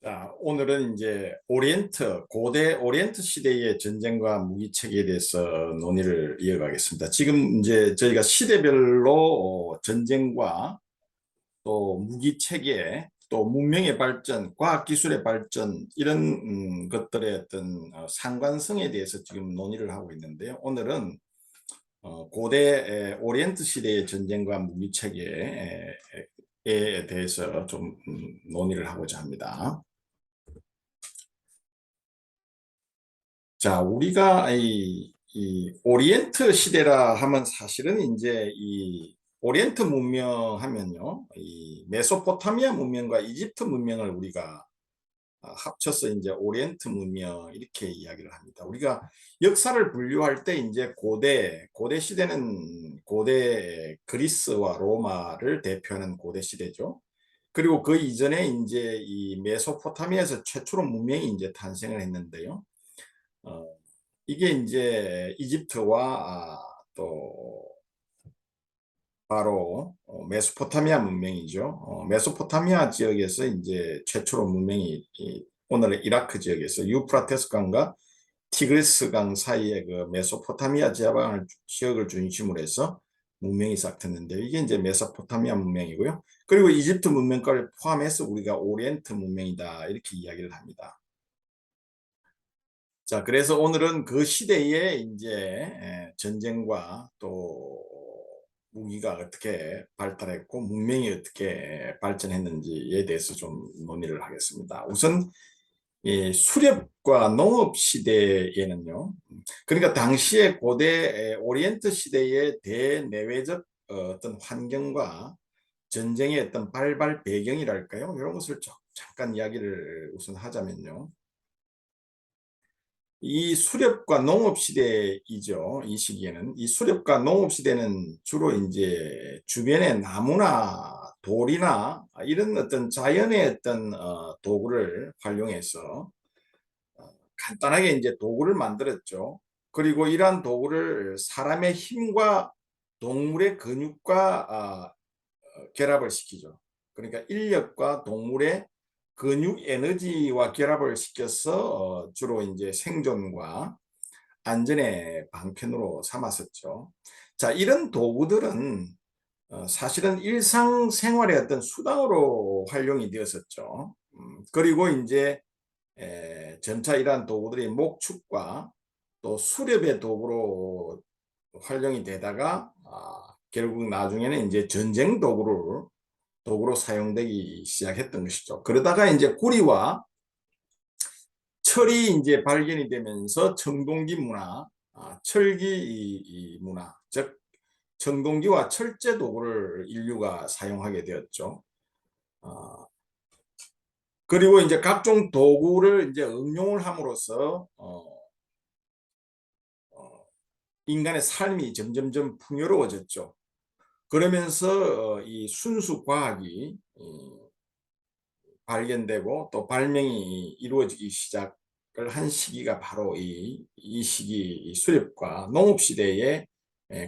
자, 오늘은 이제 고대 오리엔트 시대의 전쟁과 무기 체계에 대해서 논의를 이어가겠습니다. 지금 이제 저희가 시대별로 전쟁과 또 무기 체계, 또 문명의 발전, 과학 기술의 발전 이런 것들의 어떤 상관성에 대해서 지금 논의를 하고 있는데요. 오늘은 고대 오리엔트 시대의 전쟁과 무기 체계에 대해서 좀 논의를 하고자 합니다. 자, 우리가 이 오리엔트 시대라 하면 사실은 이제 이 오리엔트 문명 하면요, 이 메소포타미아 문명과 이집트 문명을 우리가 합쳐서 이제 오리엔트 문명 이렇게 이야기를 합니다. 우리가 역사를 분류할 때 이제 고대 시대는 고대 그리스와 로마를 대표하는 고대 시대죠. 그리고 그 이전에 이제 이 메소포타미아에서 최초로 문명이 이제 탄생을 했는데요. 어, 이게 이제 이집트와 또 바로 메소포타미아 문명이죠. 메소포타미아 지역에서 이제 최초로 문명이 오늘의 이라크 지역에서 유프라테스 강과 티그리스 강 사이의 그 메소포타미아 지역을 중심으로 해서 문명이 시작됐는데 이게 이제 메소포타미아 문명이고요. 그리고 이집트 문명까지 포함해서 우리가 오리엔트 문명이다 이렇게 이야기를 합니다. 자, 그래서 오늘은 그 시대에 이제 전쟁과 또 무기가 어떻게 발달했고 문명이 어떻게 발전했는지에 대해서 좀 논의를 하겠습니다. 우선 이 수렵과 농업 시대에는요. 그러니까 당시에 고대 오리엔트 시대의 대내외적 어떤 환경과 전쟁의 어떤 발발 배경이랄까요? 이런 것을 잠깐 이야기를 우선 하자면요. 이 수렵과 농업 시대이죠. 이 시기에는 이 수렵과 농업 시대는 주로 이제 주변의 나무나 돌이나 이런 어떤 자연의 어떤 도구를 활용해서 간단하게 이제 도구를 만들었죠. 그리고 이러한 도구를 사람의 힘과 동물의 근육과 결합을 시키죠. 그러니까 인력과 동물의 근육 에너지와 결합을 시켜서 주로 이제 생존과 안전의 방편으로 삼았었죠. 자, 이런 도구들은 사실은 일상생활의 어떤 수단으로 활용이 되었었죠. 그리고 이제 점차 이러한 도구들이 목축과 또 수렵의 도구로 활용이 되다가 결국 나중에는 이제 전쟁 도구로 사용되기 시작했던 것이죠. 그러다가 이제 구리와 철이 이제 발견이 되면서 청동기 문화, 철기 문화, 즉 청동기와 철제 도구를 인류가 사용하게 되었죠. 어, 그리고 이제 각종 도구를 이제 응용을 함으로써 어, 인간의 삶이 점점점 풍요로워졌죠. 그러면서 이 순수 과학이 발견되고 또 발명이 이루어지기 시작을 한 시기가 바로 이 시기 이 수렵과 농업 시대의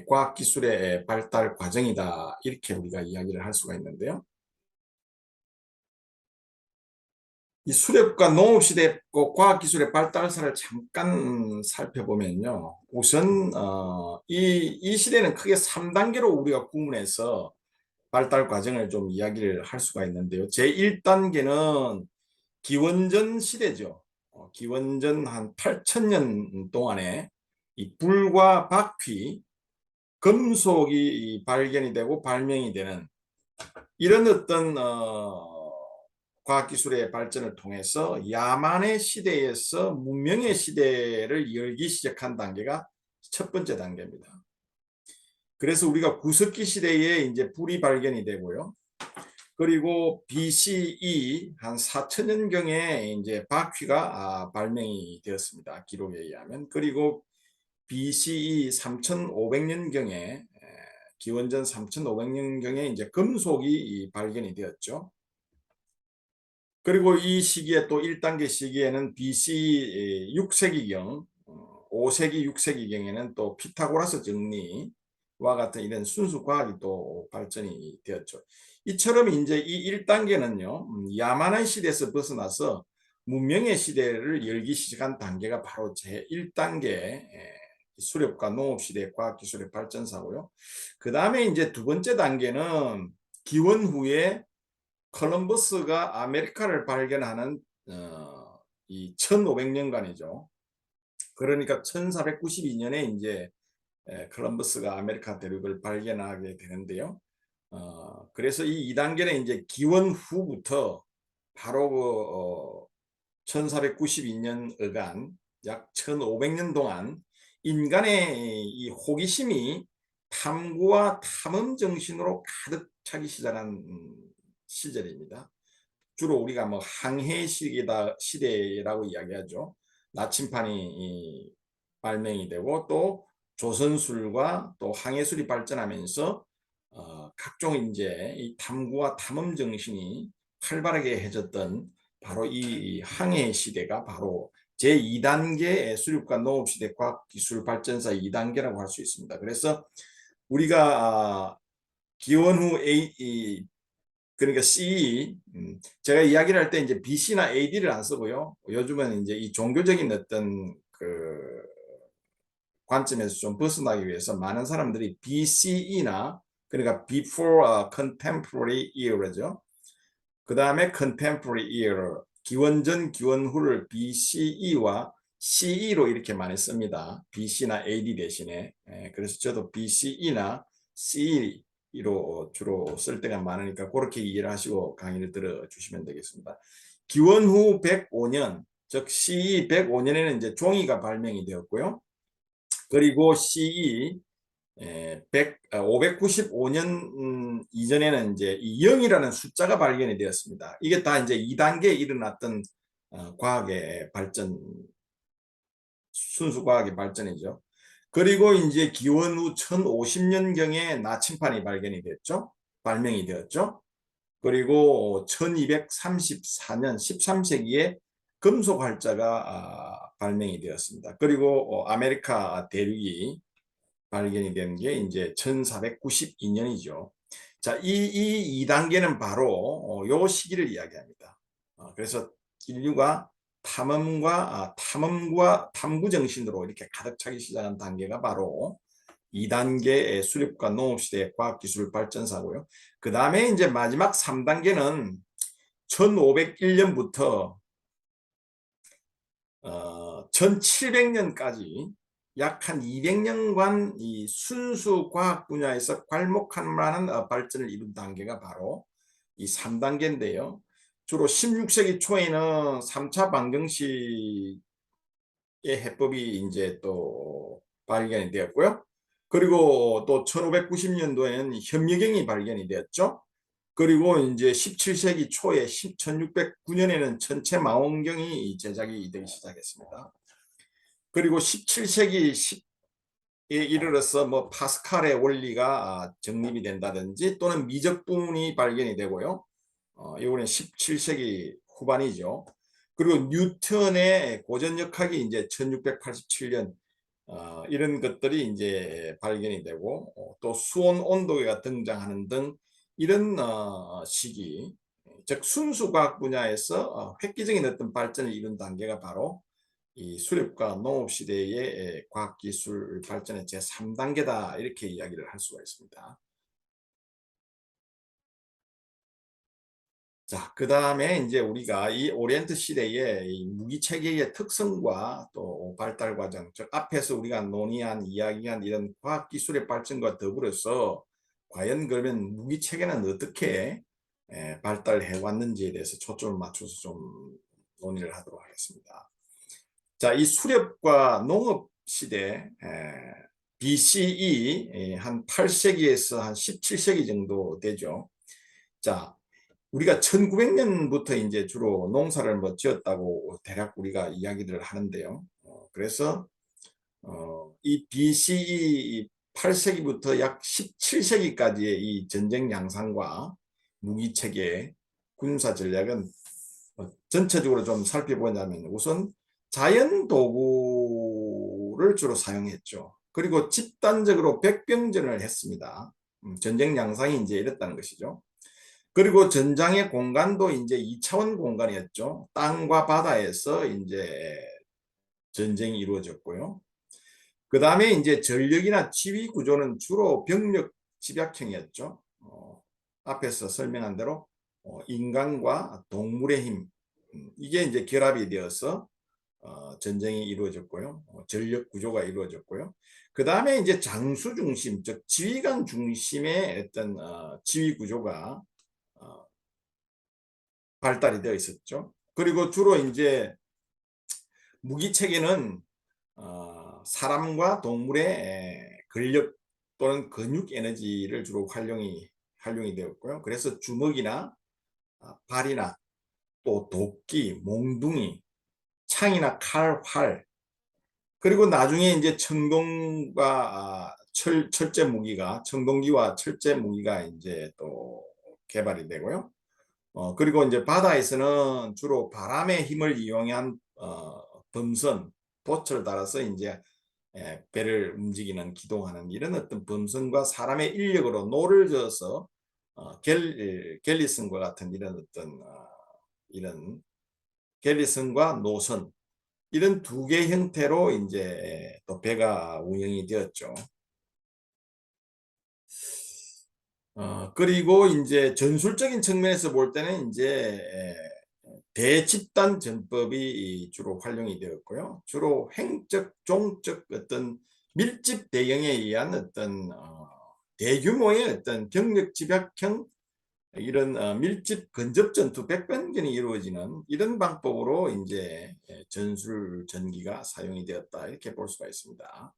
과학기술의 발달 과정이다. 이렇게 우리가 이야기를 할 수가 있는데요. 이 수렵과 농업 시대 과학기술의 발달사를 잠깐 살펴보면요. 우선 이 시대는 크게 3단계로 우리가 구분해서 발달 과정을 좀 이야기를 할 수가 있는데요. 제1단계는 기원전 시대죠. 기원전 한 8천년 동안에 이 불과 바퀴, 금속이 발견이 되고 발명이 되는 이런 어떤 과학기술의 발전을 통해서 야만의 시대에서 문명의 시대를 열기 시작한 단계가 첫 번째 단계입니다. 그래서 우리가 구석기 시대에 이제 불이 발견이 되고요. 그리고 BCE 한 4천년경에 이제 바퀴가 발명이 되었습니다. 기록에 의하면. 그리고 BCE 3,500년경에 기원전 3,500년경에 이제 금속이 발견이 되었죠. 그리고 이 시기에 또 1단계 시기에는 BC 6세기경, 5세기, 6세기경에는 또 피타고라스 정리와 같은 이런 순수 과학이 또 발전이 되었죠. 이처럼 이제 이 1단계는요, 야만의 시대에서 벗어나서 문명의 시대를 열기 시작한 단계가 바로 제1단계 수렵과 농업시대 과학기술의 발전사고요. 그 다음에 이제 두 번째 단계는 기원 후에 콜럼버스가 아메리카를 발견하는 이 1500년간이죠. 그러니까 1492년에 이제 콜럼버스가 아메리카 대륙을 발견하게 되는데요. 그래서 이 2단계는 이제 기원 후부터 바로 그 1492년간 약 1500년 동안 인간의 이 호기심이 탐구와 탐험 정신으로 가득 차기 시작한 시절입니다. 주로 우리가 뭐 항해 시대라고 이야기하죠. 나침판이 발명이 되고 또 조선술과 또 항해술이 발전하면서 각종 이제 이 탐구와 탐험 정신이 활발하게 해졌던 바로 이 항해 시대가 바로 제2단계 수륙과 농업시대 과학기술 발전사 2단계라고 할 수 있습니다. 그래서 우리가 기원 후 그러니까 CE, 제가 이야기를 할 때 이제 BC나 AD를 안 쓰고요. 요즘은 이제 이 종교적인 어떤 그 관점에서 좀 벗어나기 위해서 많은 사람들이 BCE나 그러니까 Before Contemporary Era죠. 그 다음에 Contemporary Era, 기원전 기원후를 BCE와 CE로 이렇게 많이 씁니다. BC나 AD 대신에. 그래서 저도 BCE나 CE로 주로 쓸 때가 많으니까 그렇게 이해를 하시고 강의를 들어주시면 되겠습니다. 기원 후 105년, 즉 CE 105년에는 이제 종이가 발명이 되었고요. 그리고 CE 595년 이전에는 이제 이 0이라는 숫자가 발견이 되었습니다. 이게 다 이제 2단계에 일어났던 과학의 발전, 순수 과학의 발전이죠. 그리고 이제 기원 후 1050년경에 나침판이 발견이 됐죠. 발명이 되었죠. 그리고 1234년 13세기에 금속 활자가 발명이 되었습니다. 그리고 아메리카 대륙이 발견이 된 게 이제 1492년이죠. 자, 이 2단계는 바로 요 시기를 이야기합니다. 그래서 인류가 탐험과 탐구 정신으로 이렇게 가득 차기 시작한 단계가 바로 2단계의 수렵과 농업시대의 과학기술 발전사고요. 그 다음에 이제 마지막 3단계는 1501년부터 1700년까지 약 한 200년간 이 순수 과학 분야에서 괄목할 만한 발전을 이룬 단계가 바로 이 3단계인데요. 주로 16세기 초에는 3차 방정식의 해법이 이제 또 발견이 되었고요. 그리고 또 1590년도에는 현미경이 발견이 되었죠. 그리고 이제 17세기 초에 1609년에는 천체망원경이 제작이 되기 시작했습니다. 그리고 17세기에 이르러서 뭐 파스칼의 원리가 정립이 된다든지 또는 미적분이 발견이 되고요. 이거는 17세기 후반이죠. 그리고 뉴턴의 고전역학이 이제 1687년 이런 것들이 이제 발견이 되고 또 수온 온도계가 등장하는 등 이런 시기, 즉 순수과학 분야에서 획기적인 어떤 발전을 이룬 단계가 바로 이 수렵과 농업 시대의 과학기술 발전의 제3단계다 이렇게 이야기를 할 수가 있습니다. 자, 그 다음에 이제 우리가 이 오리엔트 시대의 이 무기 체계의 특성과 또 발달 과정, 즉 앞에서 우리가 논의한 이야기한 이런 과학 기술의 발전과 더불어서 과연 그러면 무기 체계는 어떻게 발달해 왔는지에 대해서 초점을 맞춰서 좀 논의를 하도록 하겠습니다. 자, 이 수렵과 농업 시대 BCE 한 8세기에서 한 17세기 정도 되죠. 자, 우리가 1900년부터 이제 주로 농사를 뭐 지었다고 대략 우리가 이야기를 하는데요. 그래서 이 BCE 8세기부터 약 17세기까지의 이 전쟁 양상과 무기 체계, 군사 전략은 전체적으로 좀 살펴보자면 우선 자연 도구를 주로 사용했죠. 그리고 집단적으로 백병전을 했습니다. 전쟁 양상이 이제 이랬다는 것이죠. 그리고 전장의 공간도 이제 2차원 공간이었죠. 땅과 바다에서 이제 전쟁이 이루어졌고요. 그 다음에 이제 전력이나 지휘 구조는 주로 병력 집약형이었죠. 앞에서 설명한 대로 인간과 동물의 힘, 이게 이제 결합이 되어서 전쟁이 이루어졌고요. 전력 구조가 이루어졌고요. 그 다음에 이제 장수 중심, 즉 지휘관 중심의 어떤 지휘 구조가 발달이 되어 있었죠. 그리고 주로 이제 무기 체계는 사람과 동물의 근력 또는 근육 에너지를 주로 활용이 되었고요. 그래서 주먹이나 발이나 또 도끼, 몽둥이, 창이나 칼, 활, 그리고 나중에 이제 청동과 철제 무기가, 청동기와 철제 무기가 이제 또 개발이 되고요. 그리고 이제 바다에서는 주로 바람의 힘을 이용한 범선, 돛을 달아서 이제 배를 움직이는, 기동하는 이런 어떤 범선과 사람의 인력으로 노를 저어서 갤리슨과 같은 이런 어떤 이런 갤리슨과 노선, 이런 두 개 형태로 이제 또 배가 운영이 되었죠. 그리고 이제 전술적인 측면에서 볼 때는 이제 대집단 전법이 주로 활용이 되었고요. 주로 횡적, 종적 어떤 밀집 대응에 의한 어떤 대규모의 어떤 병력 집약형 이런 밀집 근접 전투 백변전이 이루어지는 이런 방법으로 이제 전술 전기가 사용이 되었다, 이렇게 볼 수가 있습니다.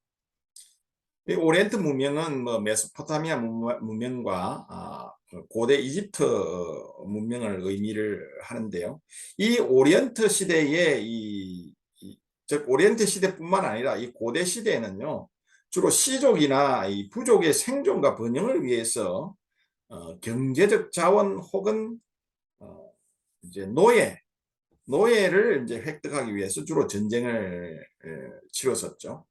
오리엔트 문명은 뭐 메소포타미아 문명과 고대 이집트 문명을 의미를 하는데요. 이 오리엔트 시대의 즉 오리엔트 시대뿐만 아니라 이 고대 시대에는요, 주로 시족이나 이 부족의 생존과 번영을 위해서 경제적 자원 혹은 이제 노예를 이제 획득하기 위해서 주로 전쟁을 치렀었죠.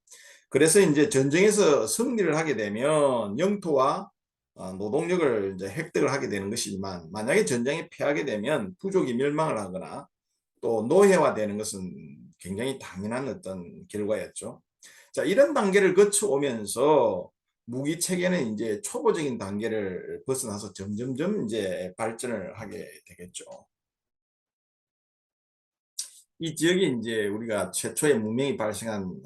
그래서 이제 전쟁에서 승리를 하게 되면 영토와 노동력을 이제 획득을 하게 되는 것이지만, 만약에 전쟁에 패하게 되면 부족이 멸망을 하거나 또 노예화되는 것은 굉장히 당연한 어떤 결과였죠. 자, 이런 단계를 거쳐오면서 무기 체계는 이제 초보적인 단계를 벗어나서 점점점 이제 발전을 하게 되겠죠. 이 지역이 이제 우리가 최초의 문명이 발생한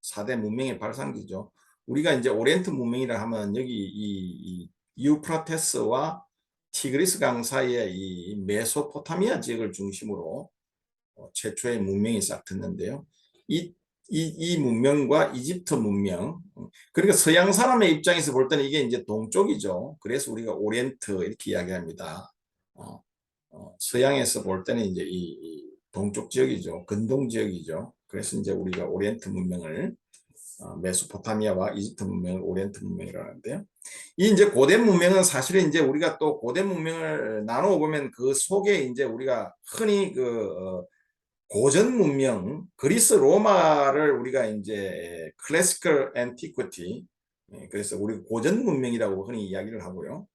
4대 문명의 발상지죠. 우리가 이제 오리엔트 문명이라 하면 여기 이 유프라테스와 티그리스 강 사이의 이 메소포타미아 지역을 중심으로 최초의 문명이 싹 텄는데요. 이 문명과 이집트 문명, 그러니까 서양 사람의 입장에서 볼 때는 이게 이제 동쪽이죠. 그래서 우리가 오리엔트 이렇게 이야기합니다. 어, 서양에서 볼 때는 이제 이 동쪽 지역이죠. 근동 지역이죠. 그래서 이제 우리가 오리엔트 문명을 메소포타미아와 이집트 문명을 오리엔트 문명이라고 하는데요. 이 이제 고대 문명은 사실은 이제 우리가 또 고대 문명을 나누어 보면 그 속에 이제 우리가 흔히 고전 문명, 그리스 로마를 우리가 이제 클래시컬 앤티퀴티, 그래서 우리 고전 문명이라고 흔히 이야기를 하고요.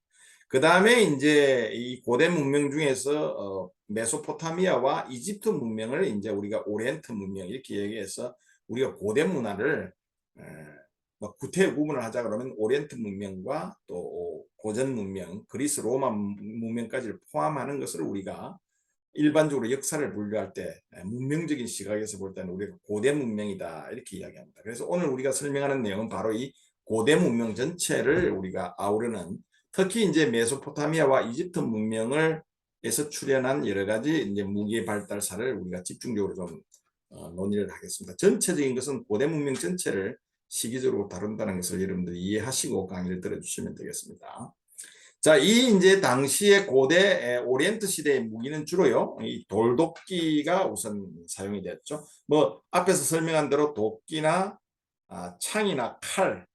그 다음에 이제 이 고대 문명 중에서 메소포타미아와 이집트 문명을 이제 우리가 오리엔트 문명 이렇게 얘기해서 우리가 고대 문화를 뭐 구태 구분을 하자 그러면 오리엔트 문명과 또 고전 문명, 그리스 로마 문명까지를 포함하는 것을 우리가 일반적으로 역사를 분류할 때 문명적인 시각에서 볼 때는 우리가 고대 문명이다, 이렇게 이야기합니다. 그래서 오늘 우리가 설명하는 내용은 바로 이 고대 문명 전체를 우리가 아우르는, 특히 이제 메소포타미아와 이집트 문명을 에서 출현한 여러 가지 이제 무기의 발달사를 우리가 집중적으로 좀 논의를 하겠습니다. 전체적인 것은 고대 문명 전체를 시기적으로 다룬다는 것을 여러분들이 이해하시고 강의를 들어주시면 되겠습니다. 자, 이 이제 당시의 고대 오리엔트 시대의 무기는 주로요, 이 돌도끼가 우선 사용이 됐죠. 뭐 앞에서 설명한 대로 도끼나 창이나 칼,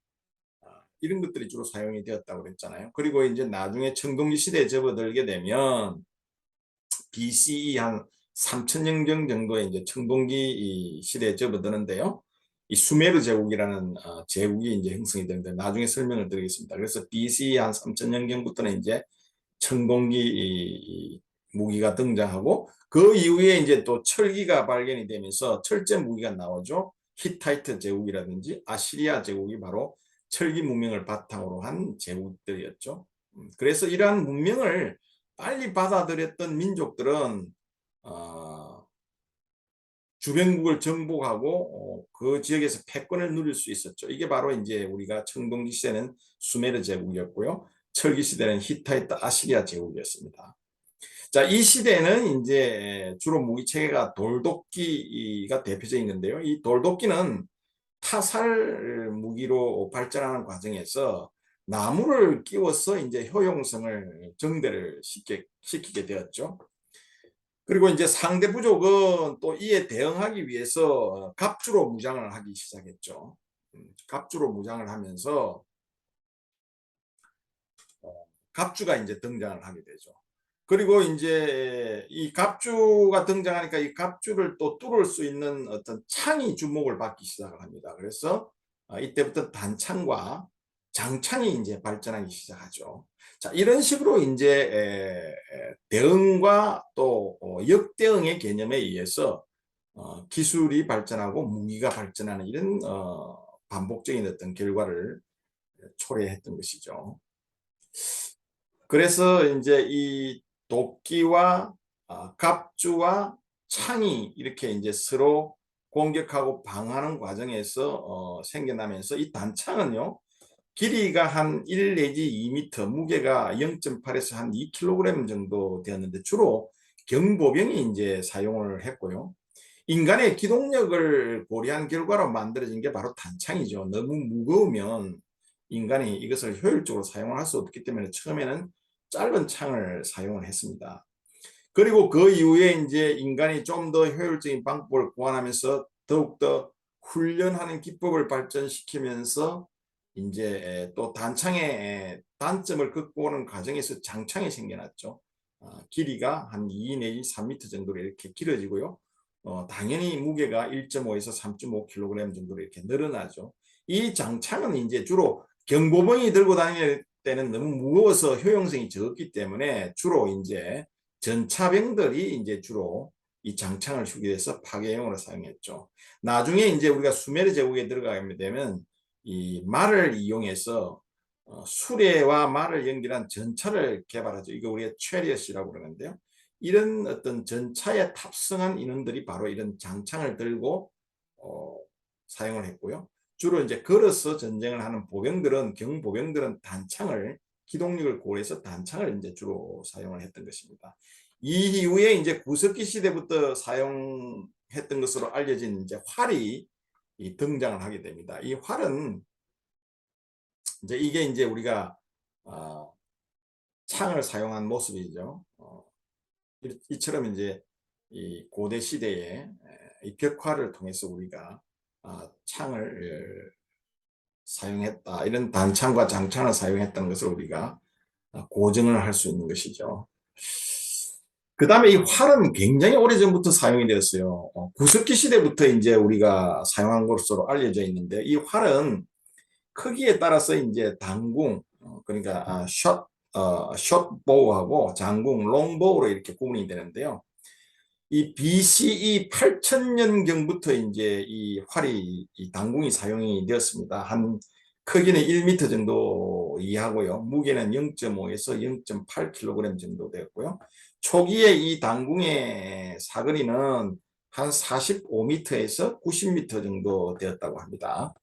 이런 것들이 주로 사용이 되었다고 그랬잖아요. 그리고 이제 나중에 청동기 시대에 접어들게 되면 BCE 한 3000년경 정도에 이제 청동기 시대에 접어드는데요. 이 수메르 제국이라는 제국이 이제 형성이 되는데 나중에 설명을 드리겠습니다. 그래서 BCE 한 3000년경부터는 이제 청동기 무기가 등장하고 그 이후에 이제 또 철기가 발견이 되면서 철제 무기가 나오죠. 히타이트 제국이라든지 아시리아 제국이 바로 철기 문명을 바탕으로 한 제국들이었죠. 그래서 이러한 문명을 빨리 받아들였던 민족들은 어, 주변국을 정복하고 그 지역에서 패권을 누릴 수 있었죠. 이게 바로 이제 우리가 청동기 시대는 수메르 제국이었고요. 철기 시대는 히타이트 아시리아 제국이었습니다. 자, 이 시대는 이제 주로 무기 체계가 돌도끼가 대표적인 건데요. 이 돌도끼는 타살 무기로 발전하는 과정에서 나무를 끼워서 이제 효용성을 증대를 시키게 되었죠. 그리고 이제 상대 부족은 또 이에 대응하기 위해서 갑주로 무장을 하기 시작했죠. 갑주로 무장을 하면서 갑주가 이제 등장을 하게 되죠. 그리고 이제 이 갑주가 등장하니까 이 갑주를 또 뚫을 수 있는 어떤 창이 주목을 받기 시작을 합니다. 그래서 이때부터 단창과 장창이 이제 발전하기 시작하죠. 자, 이런 식으로 이제 대응과 또 역대응의 개념에 의해서 기술이 발전하고 무기가 발전하는 이런 반복적인 어떤 결과를 초래했던 것이죠. 그래서 이제 이 도끼와 갑주와 창이 이렇게 이제 서로 공격하고 방어하는 과정에서 생겨나면서 이 단창은요, 길이가 한 1 내지 2m, 무게가 0.8에서 한 2kg 정도 되었는데 주로 경보병이 이제 사용을 했고요. 인간의 기동력을 고려한 결과로 만들어진 게 바로 단창이죠. 너무 무거우면 인간이 이것을 효율적으로 사용할 수 없기 때문에 처음에는 짧은 창을 사용을 했습니다. 그리고 그 이후에 이제 인간이 좀 더 효율적인 방법을 고안하면서 더욱더 훈련하는 기법을 발전시키면서 이제 또 단창의 단점을 극복하는 과정에서 장창이 생겨났죠. 길이가 한 2 내지 3m 정도로 이렇게 길어지고요. 당연히 무게가 1.5에서 3.5kg 정도로 이렇게 늘어나죠. 이 장창은 이제 주로 경보병이 들고 다닐 때는 너무 무거워서 효용성이 적기 때문에 주로 이제 전차병들이 이제 주로 이 장창을 휴게해서 파괴용으로 사용했죠. 나중에 이제 우리가 수메르 제국에 들어가게 되면 이 말을 이용해서 수레와 말을 연결한 전차를 개발하죠. 이거 우리가 체리엇이라고 그러는데요. 이런 어떤 전차에 탑승한 인원들이 바로 이런 장창을 들고 어, 사용을 했고요. 주로 이제 걸어서 전쟁을 하는 보병들은 경보병들은 단창을 기동력을 고려해서 단창을 이제 주로 사용을 했던 것입니다. 이 이후에 이제 구석기 시대부터 사용했던 것으로 알려진 이제 활이 등장을 하게 됩니다. 이 활은 이제 이게 이제 우리가 창을 사용한 모습이죠. 이처럼 이제 이 고대 시대에 이 벽화를 통해서 우리가 창을 사용했다. 이런 단창과 장창을 사용했다는 것을 우리가 고증을 할 수 있는 것이죠. 그 다음에 이 활은 굉장히 오래전부터 사용이 되었어요. 구석기 시대부터 이제 우리가 사용한 것으로 알려져 있는데 이 활은 크기에 따라서 이제 단궁, 그러니까 숏보우하고 장궁, 롱보우로 이렇게 구분이 되는데요. 이 BCE 8000년경부터 이제 이 활이, 이 단궁이 사용이 되었습니다. 한 크기는 1m 정도 이하고요. 무게는 0.5에서 0.8kg 정도 되었고요. 초기에 이 단궁의 사거리는 한 45m에서 90m 정도 되었다고 합니다.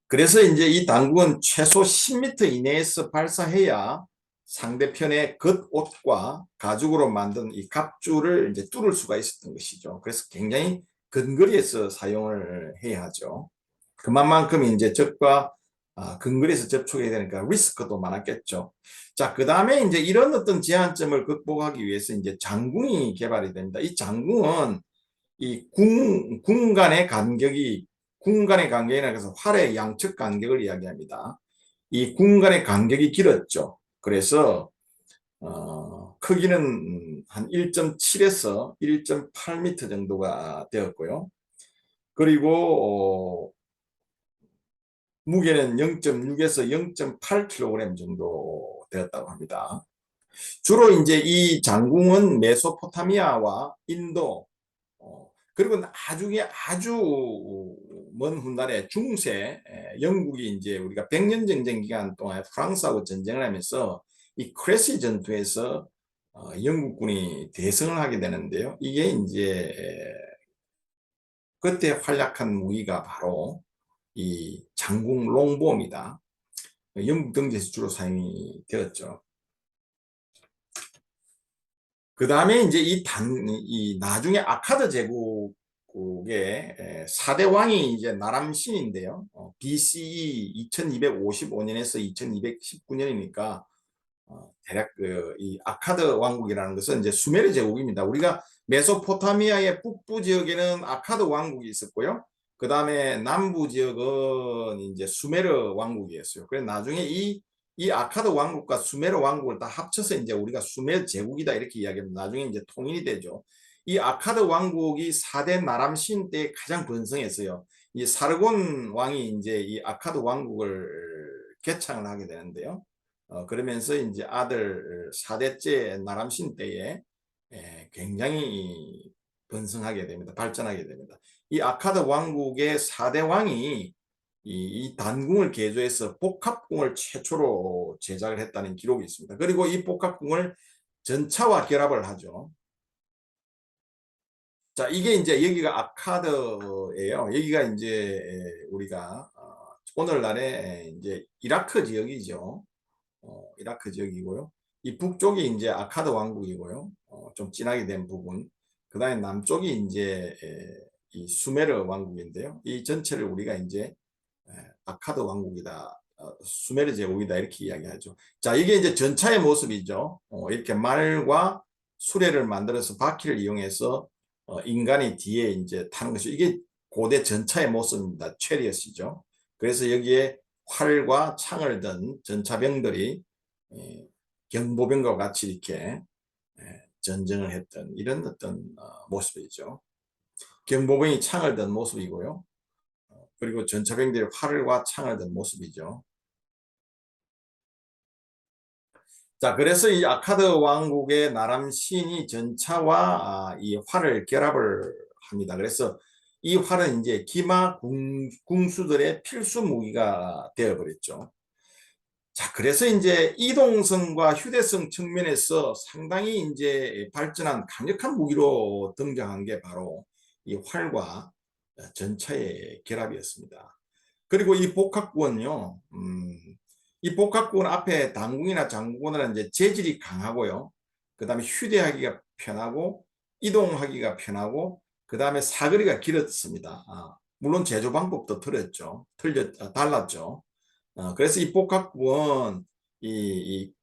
그래서 이제 이 당국은 최소 10m 이내에서 발사해야 상대편의 겉옷과 가죽으로 만든 이 갑주를 이제 뚫을 수가 있었던 것이죠. 그래서 굉장히 근거리에서 사용을 해야 하죠. 그만큼 이제 적과 근거리에서 접촉해야 되니까 리스크도 많았겠죠. 자, 그 다음에 이제 이런 어떤 제한점을 극복하기 위해서 이제 장궁이 개발이 됩니다. 이 장궁은 이 궁 간의 간격이 궁간의 간격이라 해서 활의 양측 간격을 이야기합니다. 이 궁간의 간격이 길었죠. 그래서 크기는 한 1.7에서 1.8m 정도가 되었고요. 그리고 무게는 0.6에서 0.8kg 정도 되었다고 합니다. 주로 이제 이 장궁은 메소포타미아와 인도, 그리고 나중에 아주 먼 훗날에 중세, 영국이 이제 우리가 100년 전쟁 기간 동안 프랑스하고 전쟁을 하면서 이 크레시 전투에서 영국군이 대승을 하게 되는데요. 이게 이제 그때 활약한 무기가 바로 이 장궁 롱보입니다. 영국 경제에서 주로 사용이 되었죠. 그 다음에 이제 이 나중에 아카드 제국의 4대 왕이 이제 나람신인데요. BCE 2255년에서 2219년이니까 대략 이 아카드 왕국이라는 것은 이제 수메르 제국입니다. 우리가 메소포타미아의 북부 지역에는 아카드 왕국이 있었고요. 그 다음에 남부 지역은 이제 수메르 왕국이었어요. 그래서 나중에 이 아카드 왕국과 수메르 왕국을 다 합쳐서 이제 우리가 수메르 제국이다 이렇게 이야기합니다. 나중에 이제 통일이 되죠. 이 아카드 왕국이 4대 나람신 때 가장 번성했어요. 이 사르곤 왕이 이제 이 아카드 왕국을 개창을 하게 되는데요. 그러면서 이제 아들 4대째 나람신 때에 굉장히 번성하게 됩니다. 발전하게 됩니다. 이 아카드 왕국의 4대 왕이 이 단궁을 개조해서 복합궁을 최초로 제작을 했다는 기록이 있습니다. 그리고 이 복합궁을 전차와 결합을 하죠. 자, 이게 이제 여기가 아카드예요. 여기가 이제 우리가 오늘날의 이제 이라크 지역이죠. 이라크 지역이고요. 이 북쪽이 이제 아카드 왕국이고요. 좀 진하게 된 부분. 그 다음에 남쪽이 이제 이 수메르 왕국인데요. 이 전체를 우리가 이제 아카드 왕국이다, 수메르 제국이다 이렇게 이야기하죠. 자, 이게 이제 전차의 모습이죠. 이렇게 말과 수레를 만들어서 바퀴를 이용해서 인간이 뒤에 이제 타는 것이 이게 고대 전차의 모습입니다. 체리엇이죠. 그래서 여기에 활과 창을 든 전차병들이 경보병과 같이 이렇게 전쟁을 했던 이런 어떤 모습이죠. 경보병이 창을 든 모습이고요. 그리고 전차병들이 활과 창을 든 모습이죠. 자, 그래서 이 아카드 왕국의 나람신이 전차와 이 활을 결합을 합니다. 그래서 이 활은 이제 기마 궁수들의 필수 무기가 되어버렸죠. 자, 그래서 이제 이동성과 휴대성 측면에서 상당히 이제 발전한 강력한 무기로 등장한 게 바로 이 활과 전차의 결합이었습니다. 그리고 이 복합군은요, 이 복합군 앞에 단궁이나 장군은 이제 재질이 강하고요. 그 다음에 휴대하기가 편하고, 이동하기가 편하고, 그 다음에 사거리가 길었습니다. 물론 제조 방법도 달랐죠. 그래서 이 복합군,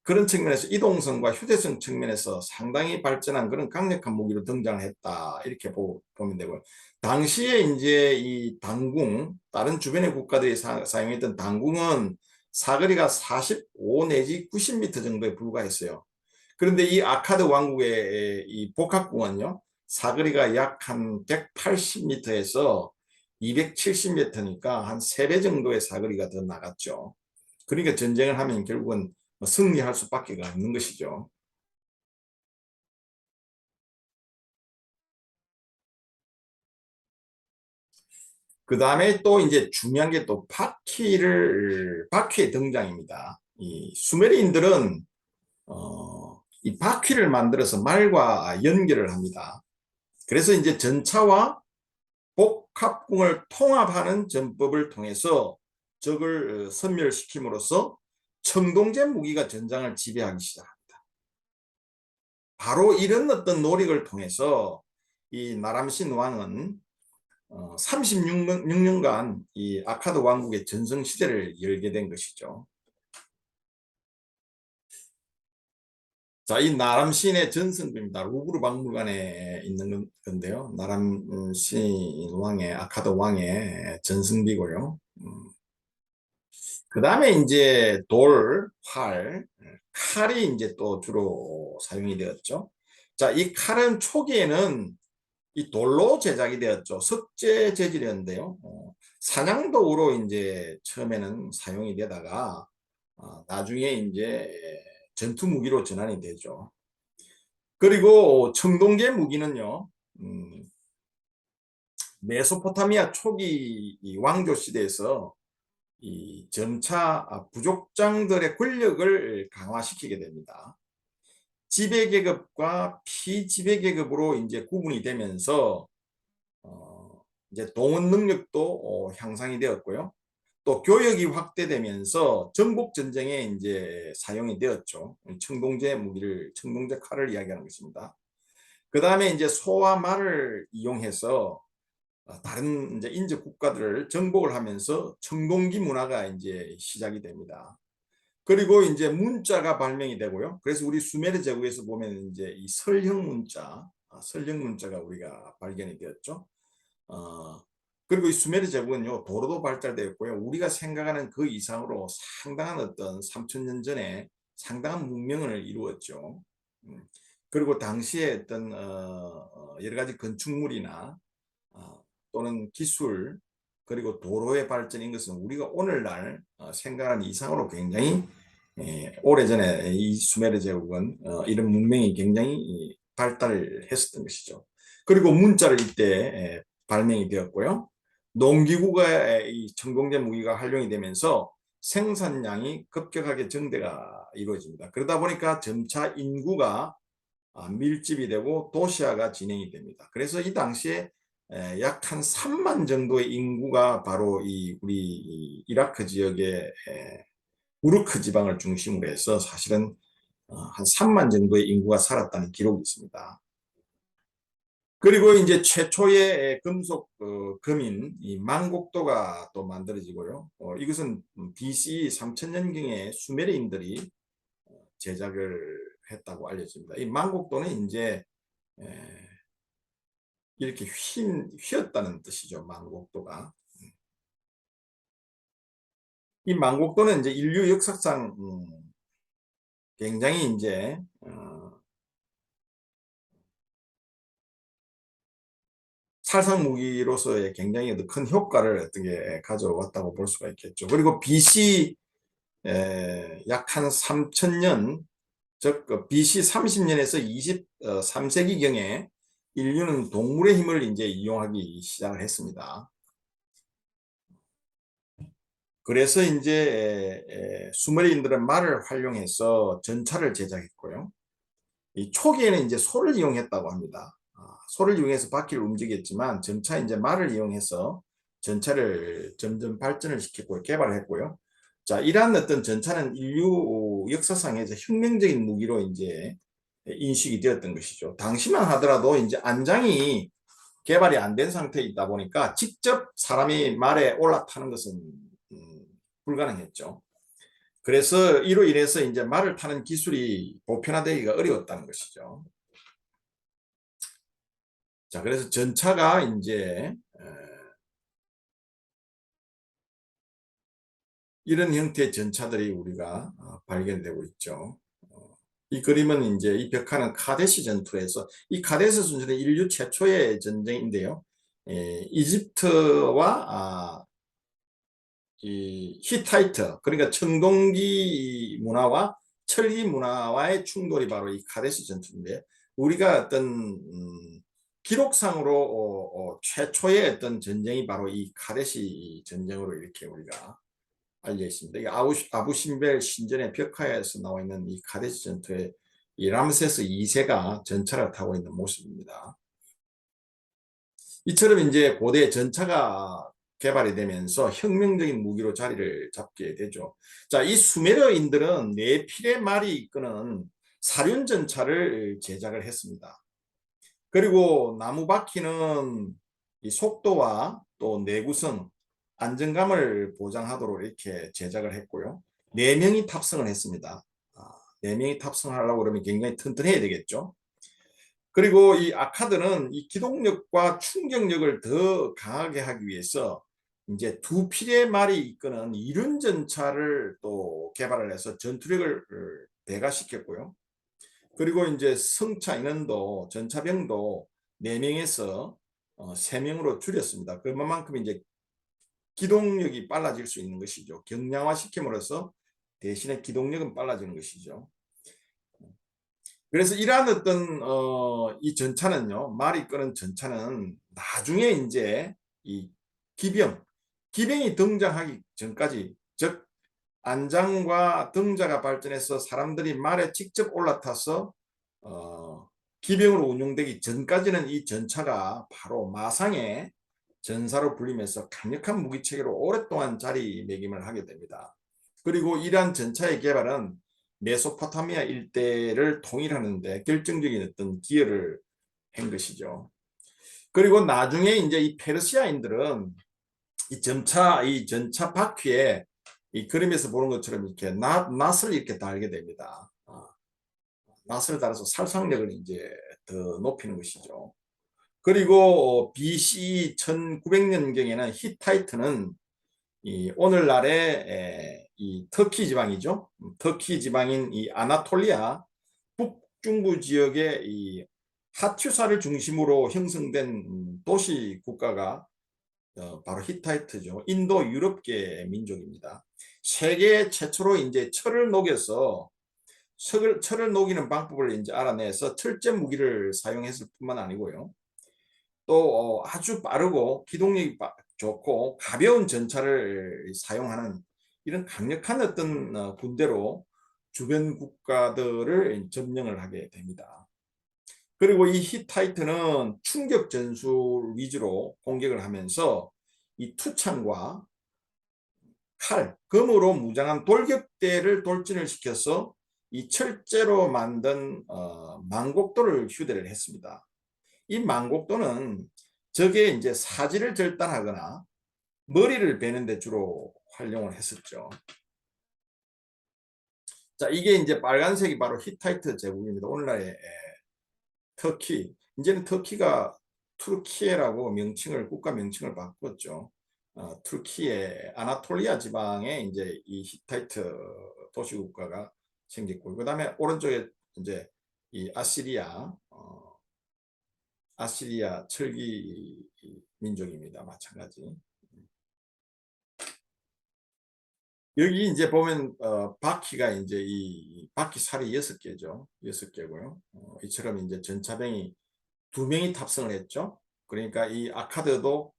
그런 측면에서 이동성과 휴대성 측면에서 상당히 발전한 그런 강력한 무기로 등장을 했다. 이렇게 보면 되고요. 당시에 이제 이 단궁, 다른 주변의 국가들이 사용했던 단궁은 사거리가 45 내지 90m 정도에 불과했어요. 그런데 이 아카드 왕국의 이 복합궁은요, 사거리가 약 한 180m에서 270m니까 한 3배 정도의 사거리가 더 나갔죠. 그러니까 전쟁을 하면 결국은 승리할 수밖에 없는 것이죠. 그 다음에 또 이제 중요한 게 또 바퀴의 등장입니다. 이 수메르인들은 이 바퀴를 만들어서 말과 연결을 합니다. 그래서 이제 전차와 복합궁을 통합하는 전법을 통해서 적을 섬멸시킴으로써 청동제 무기가 전장을 지배하기 시작합니다. 바로 이런 어떤 노력을 통해서 이 나람신 왕은 36년간 이 아카드 왕국의 전성 시대를 열게 된 것이죠. 자, 이 나람신의 전성기입니다. 루브르 박물관에 있는 건데요. 나람신 왕의 아카드 왕의 전성기고요. 그 다음에 이제 돌, 활, 칼이 이제 또 주로 사용이 되었죠. 자, 이 칼은 초기에는 이 돌로 제작이 되었죠. 석재 재질이었는데요. 사냥도구로 이제 처음에는 사용이 되다가 나중에 이제 전투 무기로 전환이 되죠. 그리고 청동계 무기는요, 메소포타미아 초기 이 왕조 시대에서 이 점차 부족장들의 권력을 강화시키게 됩니다. 지배계급과 피지배계급으로 이제 구분이 되면서 이제 동원 능력도 향상이 되었고요. 또 교역이 확대되면서 전국 전쟁에 이제 사용이 되었죠. 청동제 무기를, 청동제 칼을 이야기하는 것입니다. 그 다음에 이제 소와 말을 이용해서 다른 이제 인접 국가들을 정복을 하면서 청동기 문화가 이제 시작이 됩니다. 그리고 이제 문자가 발명이 되고요. 그래서 우리 수메르 제국에서 보면 이제 이 설형 문자, 설형 문자가 우리가 발견이 되었죠. 어, 그리고 이 수메르 제국은요, 도로도 발달되었고요. 우리가 생각하는 그 이상으로 상당한 어떤 3,000년 전에 상당한 문명을 이루었죠. 그리고 당시에 어떤 여러 가지 건축물이나 또는 기술 그리고 도로의 발전인 것은 우리가 오늘날 생각하는 이상으로 굉장히 오래전에 이 수메르 제국은 이런 문명이 굉장히 발달을 했었던 것이죠. 그리고 문자를 이때 발명이 되었고요. 농기구가 이 청동제 무기가 활용이 되면서 생산량이 급격하게 증대가 이루어집니다. 그러다 보니까 점차 인구가 밀집이 되고 도시화가 진행이 됩니다. 그래서 이 당시에 약 한 3만 정도의 인구가 바로 이 우리 이라크 지역의 우르크 지방을 중심으로 해서 사실은 한 3만 정도의 인구가 살았다는 기록이 있습니다. 그리고 이제 최초의 금속 금인 이 망곡도가 또 만들어지고요. 이것은 BC 3000년경에 수메르인들이 제작을 했다고 알려집니다. 이 망곡도는 이제 이렇게 휘었다는 뜻이죠. 망곡도가. 이 망곡도는 이제 인류 역사상 굉장히 이제 살상 무기로서의 굉장히 큰 효과를 어떻게 가져왔다고 볼 수가 있겠죠. 그리고 BC 약 한 3000년, 즉 BC 30년에서 23세기경에 인류는 동물의 힘을 이제 이용하기 시작을 했습니다. 그래서 이제 수메르인들은 말을 활용해서 전차를 제작했고요. 이 초기에는 이제 소를 이용했다고 합니다. 소를 이용해서 바퀴를 움직였지만 점차 이제 말을 이용해서 전차를 점점 발전을 시켰고 개발했고요. 자, 이러한 어떤 전차는 인류 역사상에서 혁명적인 무기로 이제 인식이 되었던 것이죠. 당시만 하더라도 이제 안장이 개발이 안 된 상태에 있다 보니까 직접 사람이 말에 올라타는 것은 불가능했죠. 그래서 이로 인해서 이제 말을 타는 기술이 보편화되기가 어려웠다는 것이죠. 자, 그래서 전차가 이제 이런 형태의 전차들이 우리가 발견되고 있죠. 이 그림은 이제 이 벽화는 카데시 전투에서 이 카데시 전투는 인류 최초의 전쟁인데요. 이집트와 이 히타이트 그러니까 청동기 문화와 철기 문화와의 충돌이 바로 이 카데시 전투인데 우리가 어떤 기록상으로 최초의 어떤 전쟁이 바로 이 카데시 전쟁으로 이렇게 우리가 알려 있습니다. 이 아부신벨 신전의 벽화에서 나와 있는 이 카데시 전투의 이 람세스 2세가 전차를 타고 있는 모습입니다. 이처럼 이제 고대 전차가 개발이 되면서 혁명적인 무기로 자리를 잡게 되죠. 자, 이 수메르인들은 네필의 말이 이끄는 사륜 전차를 제작을 했습니다. 그리고 나무 바퀴는 이 속도와 또 내구성, 안정감을 보장하도록 이렇게 제작을 했고요. 4명이 탑승을 했습니다. 4명이 탑승하려고 그러면 굉장히 튼튼해야 되겠죠. 그리고 이 아카드는 이 기동력과 충격력을 더 강하게 하기 위해서 이제 두 필의 말이 이끄는 이륜 전차를 또 개발을 해서 전투력을 배가시켰고요. 그리고 이제 승차 인원도 전차병도 4명에서 3명으로 줄였습니다. 그만큼 이제 기동력이 빨라질 수 있는 것이죠. 경량화 시킴으로써 대신에 기동력은 빨라지는 것이죠. 그래서 이러한 어떤 이 전차는요, 말이 끄는 전차는 나중에 이제 이 기병 기병이 등장하기 전까지, 즉 안장과 등자가 발전해서 사람들이 말에 직접 올라타서 어, 기병으로 운용되기 전까지는 이 전차가 바로 마상의 전사로 불리면서 강력한 무기체계로 오랫동안 자리매김을 하게 됩니다. 그리고 이러한 전차의 개발은 메소포타미아 일대를 통일하는 데 결정적인 어떤 기여를 한 것이죠. 그리고 나중에 이제 이 페르시아인들은 이 전차 바퀴에 이 그림에서 보는 것처럼 이렇게 낫을 이렇게 달게 됩니다. 낫을 달아서 살상력을 이제 더 높이는 것이죠. 그리고 BC 1900년경에는 히타이트는 이 오늘날의 이 터키 지방이죠. 터키 지방인 이 아나톨리아 북중부 지역의 이 하튜사를 중심으로 형성된 도시 국가가 바로 히타이트죠. 인도 유럽계 민족입니다. 세계 최초로 이제 철을 녹여서 철을 녹이는 방법을 이제 알아내서 철제 무기를 사용했을 뿐만 아니고요. 또 아주 빠르고 기동력이 좋고 가벼운 전차를 사용하는 이런 강력한 어떤 군대로 주변 국가들을 점령을 하게 됩니다. 그리고 이 히타이트는 충격 전술 위주로 공격을 하면서 이 투창과 칼, 검으로 무장한 돌격대를 돌진을 시켜서 이 철제로 만든 망곡도를 휴대를 했습니다. 이 망곡도는 적의 이제 사지를 절단하거나 머리를 베는 데 주로 활용을 했었죠. 자, 이게 이제 빨간색이 바로 히타이트 제국입니다. 오늘날의 터키. 이제는 터키가 투르키예라고 명칭을 국가 명칭을 바꿨죠. 터키의 아나톨리아 지방에 이제 이 히타이트 도시 국가가 생겼고, 그다음에 오른쪽에 이제 이 아시리아 철기 민족입니다. 마찬가지. 여기 이제 보면 바퀴가 이제 이 바퀴 살이 6개죠. 6개고요. 이처럼 이제 전차병이 2명이 탑승을 했죠. 그러니까 이 아카드도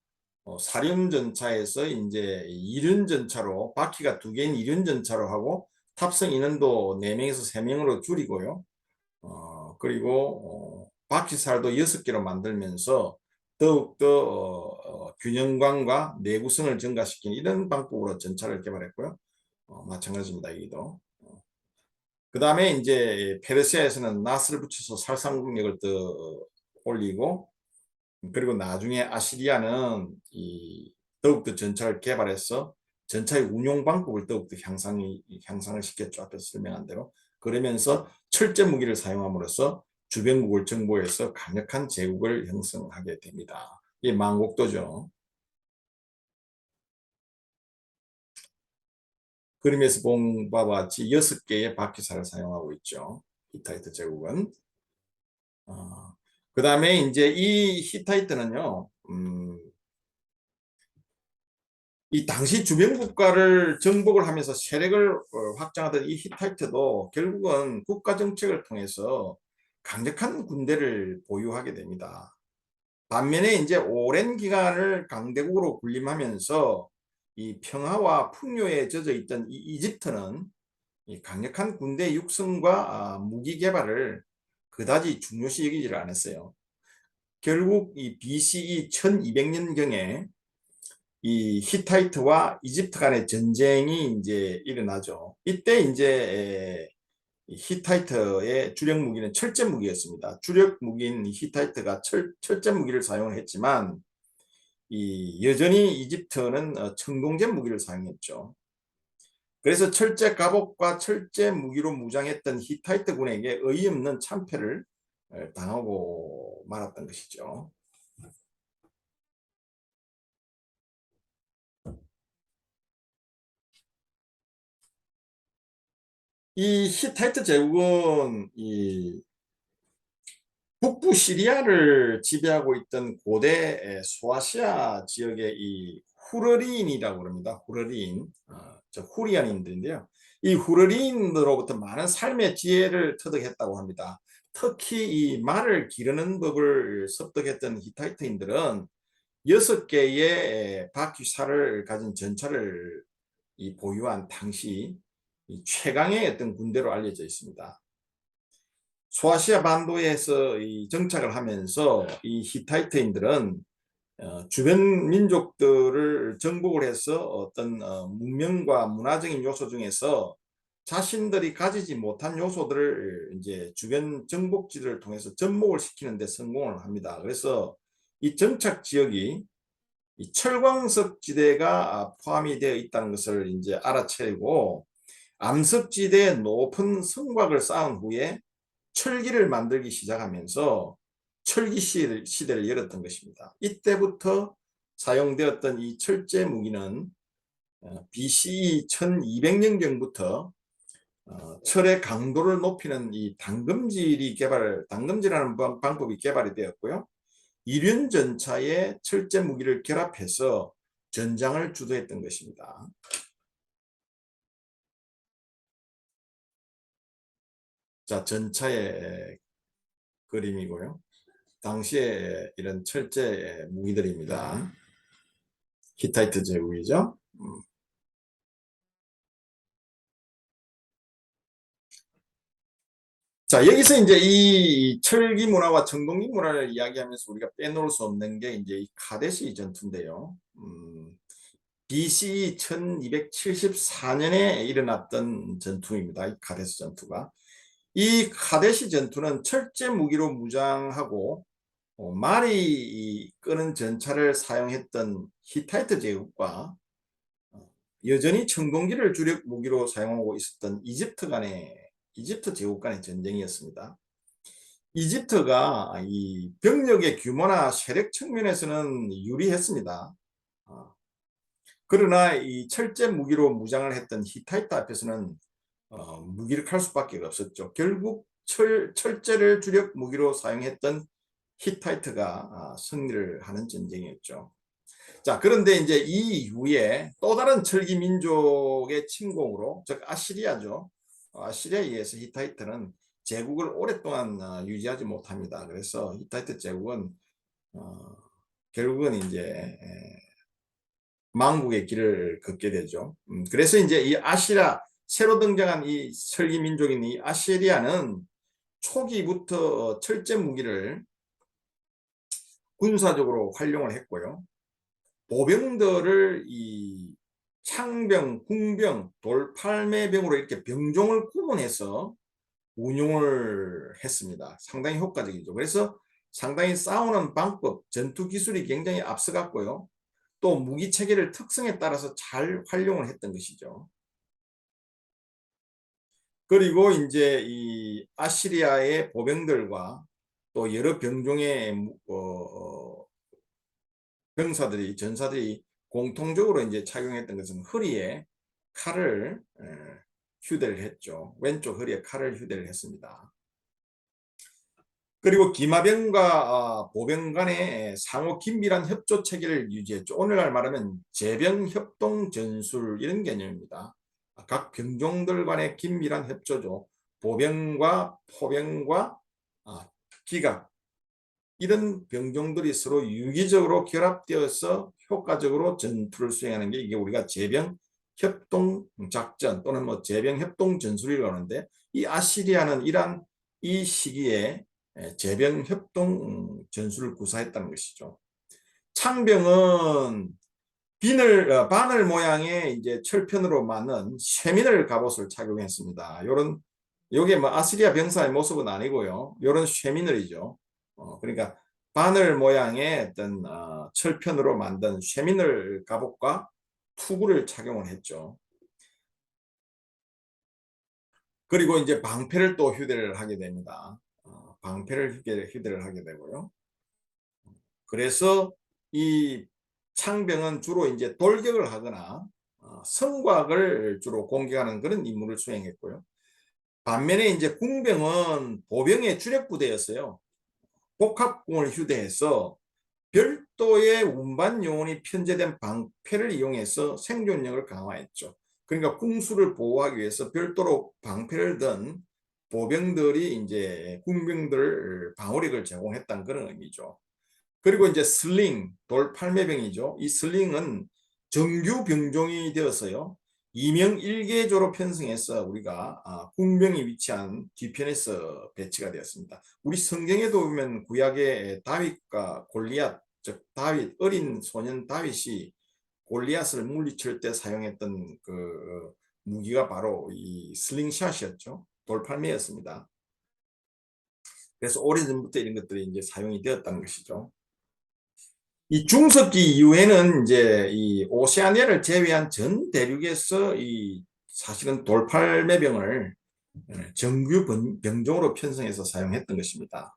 사륜 전차에서 이제 이륜 전차로 바퀴가 2개인 이륜 전차로 하고 탑승 인원도 4명에서 3명으로 줄이고요. 그리고 바퀴살도 6개로 만들면서 더욱더 균형감과 내구성을 증가시키는 이런 방법으로 전차를 개발했고요. 마찬가지입니다. 여기도. 그 다음에 이제 페르시아에서는 낫을 붙여서 살상국력을 더 올리고, 그리고 나중에 아시리아는 더욱더 전차를 개발해서 전차의 운용 방법을 더욱더 향상을 시켰죠. 앞에서 설명한 대로. 그러면서 철제 무기를 사용함으로써 주변국을 정보해서 강력한 제국을 형성하게 됩니다. 이 망곡도죠. 그림에서 본 바와 같이 6개의 바퀴살을 사용하고 있죠. 히타이트 제국은. 그 다음에 이제 이 히타이트는요, 이 당시 주변 국가를 정복을 하면서 세력을 확장하던 이 히타이트도 결국은 국가 정책을 통해서 강력한 군대를 보유하게 됩니다. 반면에 이제 오랜 기간을 강대국으로 군림하면서 이 평화와 풍요에 젖어 있던 이 이집트는 이 강력한 군대 육성과 무기 개발을 그다지 중요시 여기지를 않았어요. 결국 이 BCE 1200년경에 이 히타이트와 이집트 간의 전쟁이 이제 일어나죠. 이때 이제 히타이트의 주력 무기는 철제 무기였습니다. 주력 무기인 히타이트가 철제 무기를 사용했지만 여전히 이집트는 청동제 무기를 사용했죠. 그래서 철제 갑옷과 철제 무기로 무장했던 히타이트 군에게 어이없는 참패를 당하고 말았던 것이죠. 이 히타이트 제국은 이 북부 시리아를 지배하고 있던 고대 소아시아 지역의 이 후르린이라고 그럽니다. 후르린, 저 후리안인들인데요. 이 후르린으로부터 많은 삶의 지혜를 터득했다고 합니다. 특히 이 말을 기르는 법을 습득했던 히타이트인들은 6개의 바퀴살을 가진 전차를 보유한 당시 이 최강의 어떤 군대로 알려져 있습니다. 소아시아 반도에서 정착을 하면서 이 히타이트인들은 주변 민족들을 정복을 해서 어떤 문명과 문화적인 요소 중에서 자신들이 가지지 못한 요소들을 이제 주변 정복지를 통해서 접목을 시키는 데 성공을 합니다. 그래서 이 정착 지역이 이 철광석 지대가 포함이 되어 있다는 것을 이제 알아채고 암석지대에 높은 성곽을 쌓은 후에 철기를 만들기 시작하면서 철기 시대를 열었던 것입니다. 이때부터 사용되었던 이 철제 무기는 BCE 1200년경부터 철의 강도를 높이는 이 당금질이라는 방법이 개발이 되었고요. 이륜 전차에 철제 무기를 결합해서 전장을 주도했던 것입니다. 자, 전차의 그림이고요. 당시에 이런 철제 무기들입니다. 히타이트 제국이죠. 자, 여기서 이제 이 철기 문화와 청동기 문화를 이야기하면서 우리가 빼놓을 수 없는 게 이제 이 카데시 전투인데요. BC 1274년에 일어났던 전투입니다. 이 카데시 전투가. 이 카데시 전투는 철제 무기로 무장하고 말이 끄는 전차를 사용했던 히타이트 제국과 여전히 청동기를 주력 무기로 사용하고 있었던 이집트 제국 간의 전쟁이었습니다. 이집트가 이 병력의 규모나 세력 측면에서는 유리했습니다. 그러나 이 철제 무기로 무장을 했던 히타이트 앞에서는 무기력할 수밖에 없었죠. 결국 철제를 주력 무기로 사용했던 히타이트가 승리를 하는 전쟁이었죠. 자, 그런데 이제 이 이후에 또 다른 철기 민족의 침공으로, 즉 아시리아죠. 아시리아에 의해서 히타이트는 제국을 오랫동안 유지하지 못합니다. 그래서 히타이트 제국은 결국은 이제 망국의 길을 걷게 되죠. 그래서 이제 이 아시라 새로 등장한 이 철기 민족인 이 아시리아는 초기부터 철제 무기를 군사적으로 활용을 했고요. 보병들을 이 창병, 궁병, 돌팔매병으로 이렇게 병종을 구분해서 운용을 했습니다. 상당히 효과적이죠. 그래서 상당히 싸우는 방법, 전투 기술이 굉장히 앞서갔고요. 또 무기 체계를 특성에 따라서 잘 활용을 했던 것이죠. 그리고 이제 이 아시리아의 보병들과 또 여러 병종의 전사들이 공통적으로 이제 착용했던 것은 허리에 칼을 휴대를 했죠. 왼쪽 허리에 칼을 휴대를 했습니다. 그리고 기마병과 보병 간의 상호 긴밀한 협조 체계를 유지했죠. 오늘날 말하면 제병협동 전술 이런 개념입니다. 각 병종들 간의 긴밀한 협조죠. 보병과 포병과 기갑 이런 병종들이 서로 유기적으로 결합되어서 효과적으로 전투를 수행하는 게 이게 우리가 제병 협동 작전 또는 뭐 제병 협동 전술이라고 하는데 이 아시리아는 이 시기에 제병 협동 전술을 구사했다는 것이죠. 창병은 바늘 모양의 이제 철편으로 만든 쇠민을 갑옷을 착용했습니다. 요게 뭐 아시리아 병사의 모습은 아니고요. 요런 쇠민을이죠. 그러니까 바늘 모양의 어떤 철편으로 만든 쇠민을 갑옷과 투구를 착용을 했죠. 그리고 이제 방패를 또 휴대를 하게 됩니다. 방패를 휴대를 하게 되고요. 그래서 이 창병은 주로 이제 돌격을 하거나 성곽을 주로 공격하는 그런 임무를 수행했고요. 반면에 이제 궁병은 보병의 주력 부대였어요. 복합공을 휴대해서 별도의 운반 요원이 편제된 방패를 이용해서 생존력을 강화했죠. 그러니까 궁수를 보호하기 위해서 별도로 방패를 든 보병들이 이제 군병들 방어력을 제공했다는 그런 의미죠. 그리고 이제 슬링, 돌팔매병이죠. 이 슬링은 정규 병종이 되었어요. 이명 일개조로 편성해서 우리가 군병이 위치한 뒤편에서 배치가 되었습니다. 우리 성경에도 보면 구약의 다윗과 골리앗, 즉 다윗 어린 소년 다윗이 골리앗을 물리칠 때 사용했던 그 무기가 바로 이 슬링샷이었죠. 돌팔매였습니다. 그래서 오래전부터 이런 것들이 이제 사용이 되었다는 것이죠. 이 중석기 이후에는 이제 이 오세아니아를 제외한 전 대륙에서 이 사실은 돌팔매병을 정규 병종으로 편성해서 사용했던 것입니다.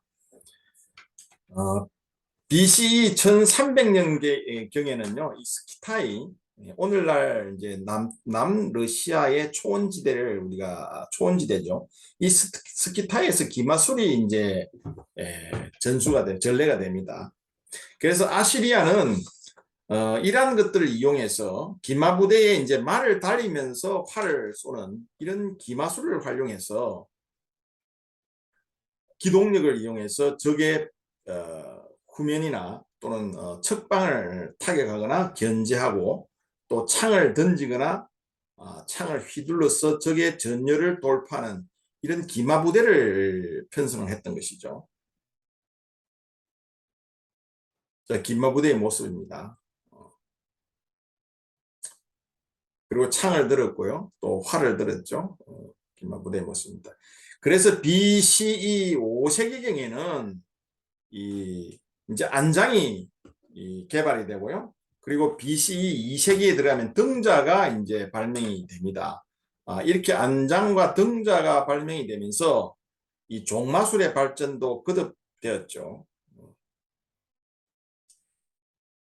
BCE 1300년 경에는요, 이 스키타이, 오늘날 이제 남러시아의 초원지대를 우리가 초원지대죠. 이 스키타이에서 기마술이 이제 전래가 됩니다. 그래서 아시리아는 이러한 것들을 이용해서 기마부대에 이제 말을 달리면서 활을 쏘는 이런 기마술을 활용해서 기동력을 이용해서 적의 후면이나 또는 측방을 타격하거나 견제하고 또 창을 던지거나 창을 휘둘러서 적의 전열을 돌파하는 이런 기마부대를 편성을 했던 것이죠. 자, 기마부대의 모습입니다. 그리고 창을 들었고요. 또 활을 들었죠. 기마부대의 모습입니다. 그래서 BCE 5세기경에는 이제 안장이 개발이 되고요. 그리고 BCE 2세기에 들어가면 등자가 이제 발명이 됩니다. 이렇게 안장과 등자가 발명이 되면서 이 종마술의 발전도 거듭되었죠.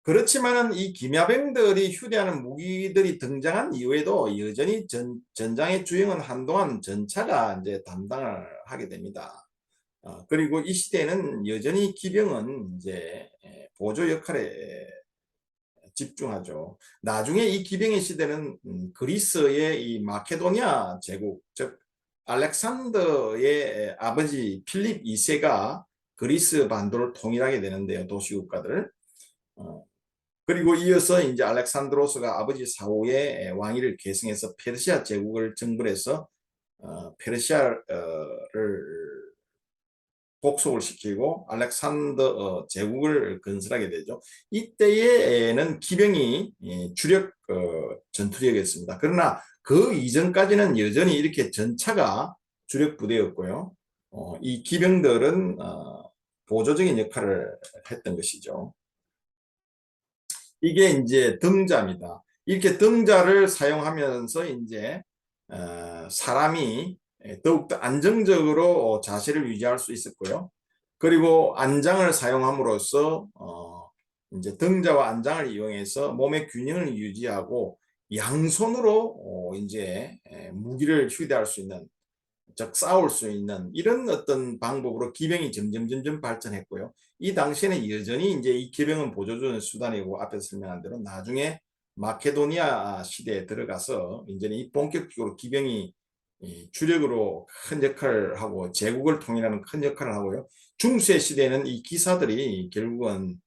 그렇지만은 이 기마병들이 휴대하는 무기들이 등장한 이후에도 여전히 전장의 주영은 한동안 전차가 이제 담당을 하게 됩니다. 그리고 이 시대에는 여전히 기병은 이제 보조 역할에 집중하죠. 나중에 이 기병의 시대는 그리스의 이 마케도니아 제국, 즉 알렉산더의 아버지 필립 2세가 그리스 반도를 통일하게 되는데요. 도시국가들을. 그리고 이어서 이제 알렉산드로스가 아버지 사후에 왕위를 계승해서 페르시아 제국을 정벌해서 페르시아를 복속을 시키고 알렉산더 제국을 건설하게 되죠. 이때에는 기병이 주력 전투력이었습니다. 그러나 그 이전까지는 여전히 이렇게 전차가 주력 부대였고요. 이 기병들은 보조적인 역할을 했던 것이죠. 이게 이제 등자입니다. 이렇게 등자를 사용하면서 이제 사람이 더욱더 안정적으로 자세를 유지할 수 있었고요. 그리고 안장을 사용함으로써 이제 등자와 안장을 이용해서 몸의 균형을 유지하고 양손으로 이제 무기를 휴대할 수 있는, 즉 싸울 수 있는 이런 어떤 방법으로 기병이 점점 발전했고요. 이 당시에는 여전히 이제 이 기병은 보조전 수단이고 앞에서 설명한 대로 나중에 마케도니아 시대에 들어가서 이제는 이 본격적으로 기병이 주력으로 큰 역할을 하고 제국을 통일하는 큰 역할을 하고요. 중세 시대는 이 기사들이 결국은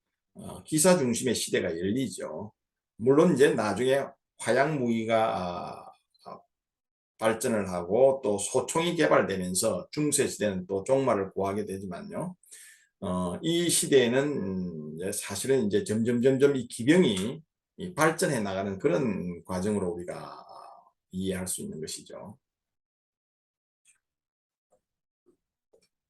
기사 중심의 시대가 열리죠. 물론 이제 나중에 화약 무기가 발전을 하고 또 소총이 개발되면서 중세 시대는 또 종말을 구하게 되지만요. 이 시대에는 사실은 이제 점점 이 기병이 발전해 나가는 그런 과정으로 우리가 이해할 수 있는 것이죠.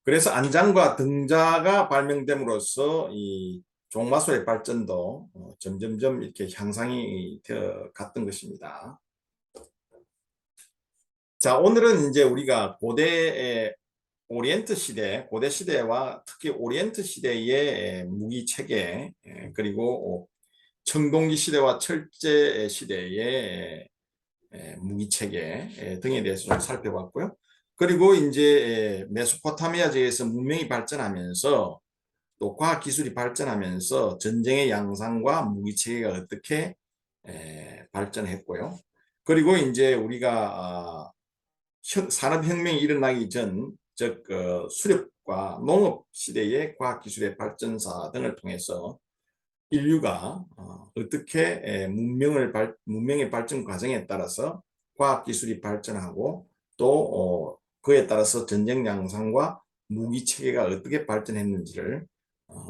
그래서 안장과 등자가 발명됨으로써 이 종마술의 발전도 점점 이렇게 향상이 되어 갔던 것입니다. 자, 오늘은 이제 우리가 고대의 오리엔트 시대, 고대 시대와 특히 오리엔트 시대의 무기 체계, 그리고 청동기 시대와 철제 시대의 무기 체계 등에 대해서 좀 살펴봤고요. 그리고 이제 메소포타미아 지역에서 문명이 발전하면서 또 과학 기술이 발전하면서 전쟁의 양상과 무기 체계가 어떻게 발전했고요. 그리고 이제 우리가 산업혁명이 일어나기 전, 즉 수렵과 농업 시대의 과학기술의 발전사 등을 통해서 인류가 어떻게 문명의 발전 과정에 따라서 과학기술이 발전하고 또 그에 따라서 전쟁 양상과 무기 체계가 어떻게 발전했는지를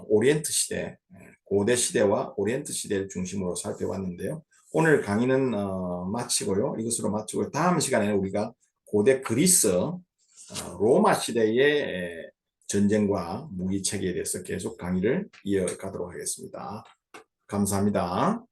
오리엔트 시대, 고대 시대와 오리엔트 시대를 중심으로 살펴봤는데요. 오늘 강의는 마치고요. 이것으로 마치고 다음 시간에 우리가 고대 그리스, 로마 시대의 전쟁과 무기 체계에 대해서 계속 강의를 이어가도록 하겠습니다. 감사합니다.